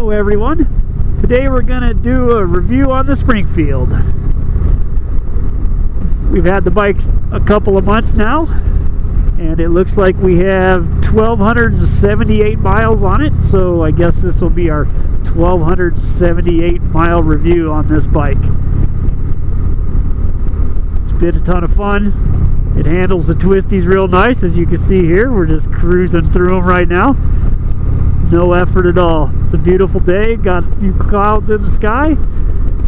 Hello everyone. Today we're going to do a review on the Springfield. We've had the bike a couple of months now, and it looks like we have 1,278 miles on it, so I guess this will be our 1,278 mile review on this bike. It's been a ton of fun. It handles the twisties real nice, as you can see here. We're just cruising through them right now. No effort at all. It's a beautiful day. Got a few clouds in the sky.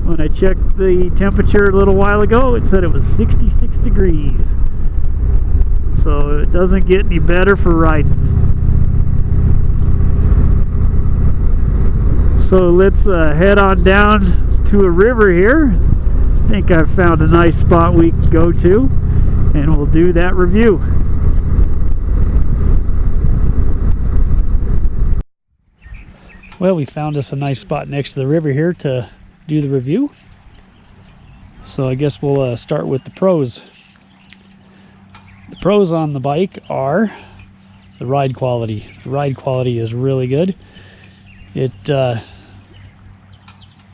When I checked the temperature a little while ago, it said it was 66 degrees. So it doesn't get any better for riding. So let's head on down to a river here. I think I've found a nice spot we can go to, and we'll do that review. Well, we found us a nice spot next to the river here to do the review. So I guess we'll start with the pros. The pros on the bike are the ride quality. The ride quality is really good. It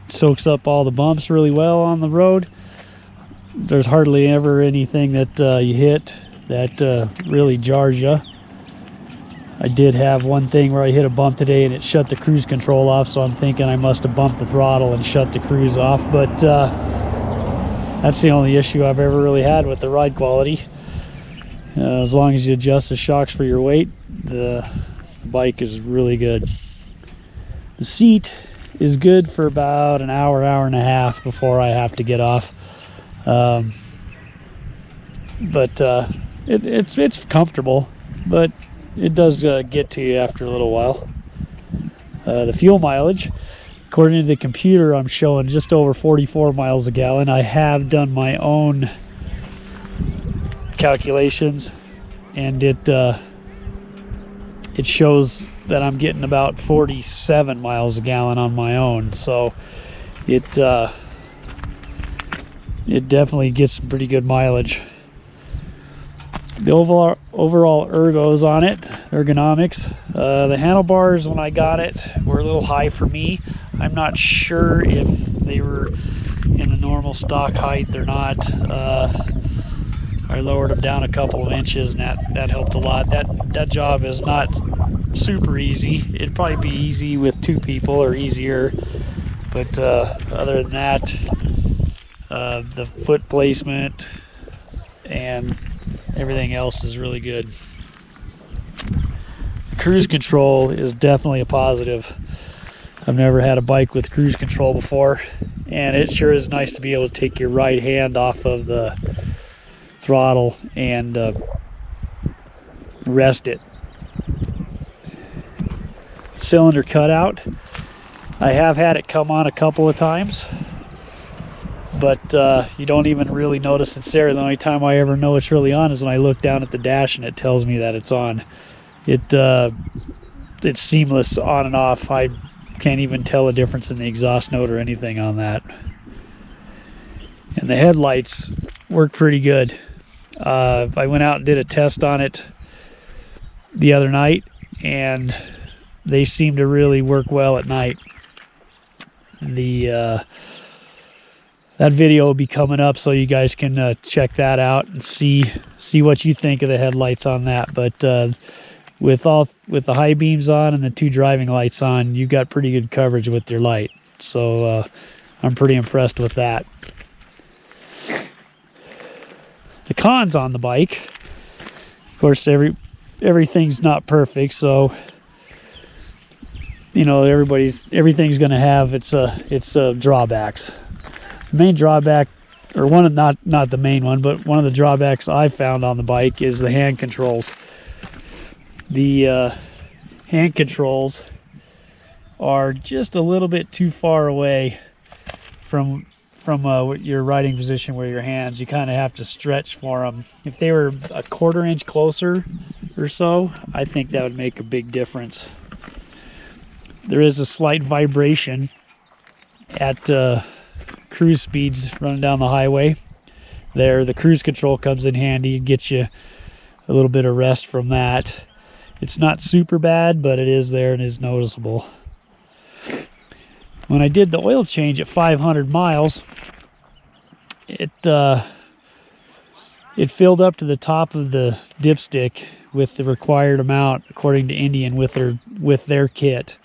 soaks up all the bumps really well on the road. There's hardly ever anything that you hit that really jars you. I did have one thing where I hit a bump today and it shut the cruise control off, so I'm thinking I must have bumped the throttle and shut the cruise off, but that's the only issue I've ever really had with the ride quality. As long as you adjust the shocks for your weight, the bike is really good. The seat is good for about an hour, hour and a half before I have to get off. It's comfortable, but it does get to you after a little while. The fuel mileage, according to the computer, I'm showing just over 44 miles a gallon. I have done my own calculations, and it shows that I'm getting about 47 miles a gallon on my own. So it definitely gets some pretty good mileage. The overall ergos on it, ergonomics, the handlebars when I got it were a little high for me. I'm not sure if they were in the normal stock height or not. I lowered them down a couple of inches, and that helped a lot. That job is not super easy. It'd probably be easy with two people, or easier, but other than that, the foot placement and everything else is really good. The cruise control is definitely a positive. I've never had a bike with cruise control before, and it sure is nice to be able to take your right hand off of the throttle and rest it. Cylinder cutout, I have had it come on a couple of times, but you don't even really notice it's there. The only time I ever know it's really on is when I look down at the dash and it tells me that it's on. It's seamless on and off. I can't even tell a difference in the exhaust note or anything on that. And the headlights work pretty good. I went out and did a test on it the other night, and they seem to really work well at night. That video will be coming up, so you guys can check that out and see what you think of the headlights on that. But with the high beams on and the two driving lights on, you got pretty good coverage with your light. So I'm pretty impressed with that. The cons on the bike, of course, everything's not perfect, so you know everything's going to have its drawbacks. The main drawback, or one of not the main one, but one of the drawbacks I found on the bike is the hand controls. The hand controls are just a little bit too far away from your riding position where your hands. You kind of have to stretch for them. If they were a 1/4 inch closer or so, I think that would make a big difference. There is a slight vibration at cruise speeds running down the highway. There, the cruise control comes in handy and gets you a little bit of rest from that. It's not super bad, but it is there and is noticeable. When I did the oil change at 500 miles, it filled up to the top of the dipstick with the required amount according to Indian with their kit.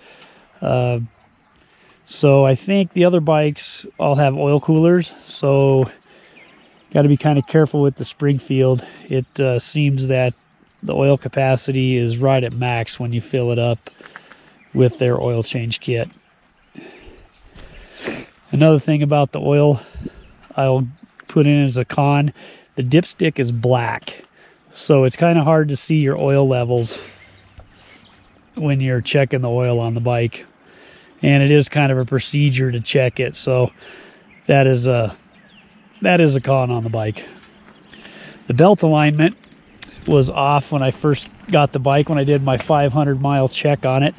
So I think the other bikes all have oil coolers, so got to be kind of careful with the Springfield. It seems that the oil capacity is right at max when you fill it up with their oil change kit. Another thing about the oil I'll put in as a con, the dipstick is black, so it's kind of hard to see your oil levels when you're checking the oil on the bike, and it is kind of a procedure to check it, so that is a con on the bike. The belt alignment was off when I first got the bike. When I did my 500-mile check on it,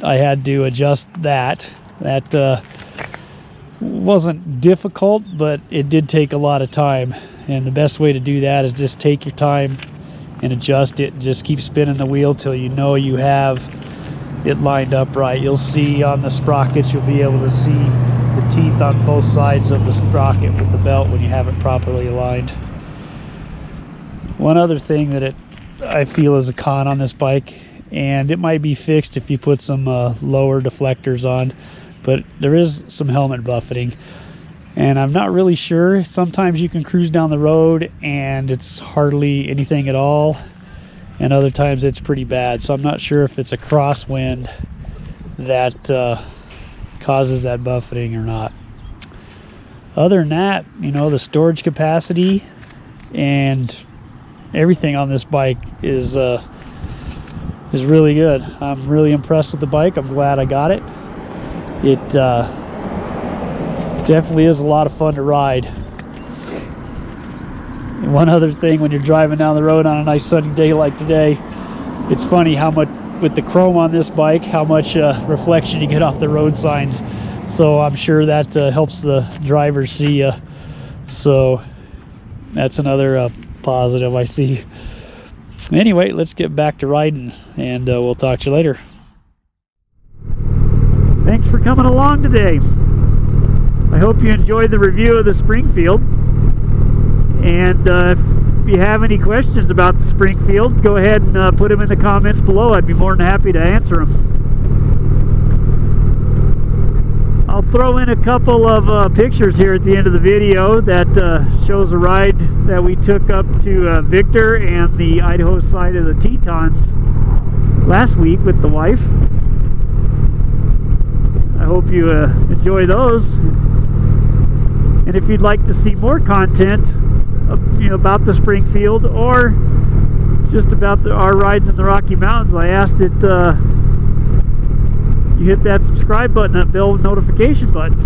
I had to adjust that. That wasn't difficult, but it did take a lot of time, and the best way to do that is just take your time and adjust it, and just keep spinning the wheel till you know you have it lined up right. You'll see on the sprockets, you'll be able to see the teeth on both sides of the sprocket with the belt when you have it properly aligned. One other thing that I feel is a con on this bike, and it might be fixed if you put some lower deflectors on, but there is some helmet buffeting, and I'm not really sure. Sometimes you can cruise down the road and it's hardly anything at all, and other times it's pretty bad, so I'm not sure if it's a crosswind that causes that buffeting or not. Other than that, you know, the storage capacity and everything on this bike is really good. I'm really impressed with the bike. I'm glad I got it. It definitely is a lot of fun to ride. And one other thing, when you're driving down the road on a nice sunny day like today, it's funny how much, with the chrome on this bike, how much reflection you get off the road signs. So I'm sure that helps the driver see you. So that's another positive I see. Anyway, let's get back to riding, and we'll talk to you later. Thanks for coming along today. I hope you enjoyed the review of the Springfield. And if you have any questions about the Springfield, go ahead and put them in the comments below. I'd be more than happy to answer them. I'll throw in a couple of pictures here at the end of the video that shows a ride that we took up to Victor and the Idaho side of the Tetons last week with the wife. I hope you enjoy those. And if you'd like to see more content about the Springfield, or just about our rides in the Rocky Mountains, I ask that you hit that subscribe button, that bell notification button.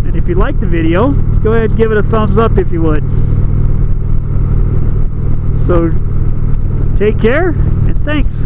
And if you like the video, go ahead and give it a thumbs up if you would. So take care, and thanks.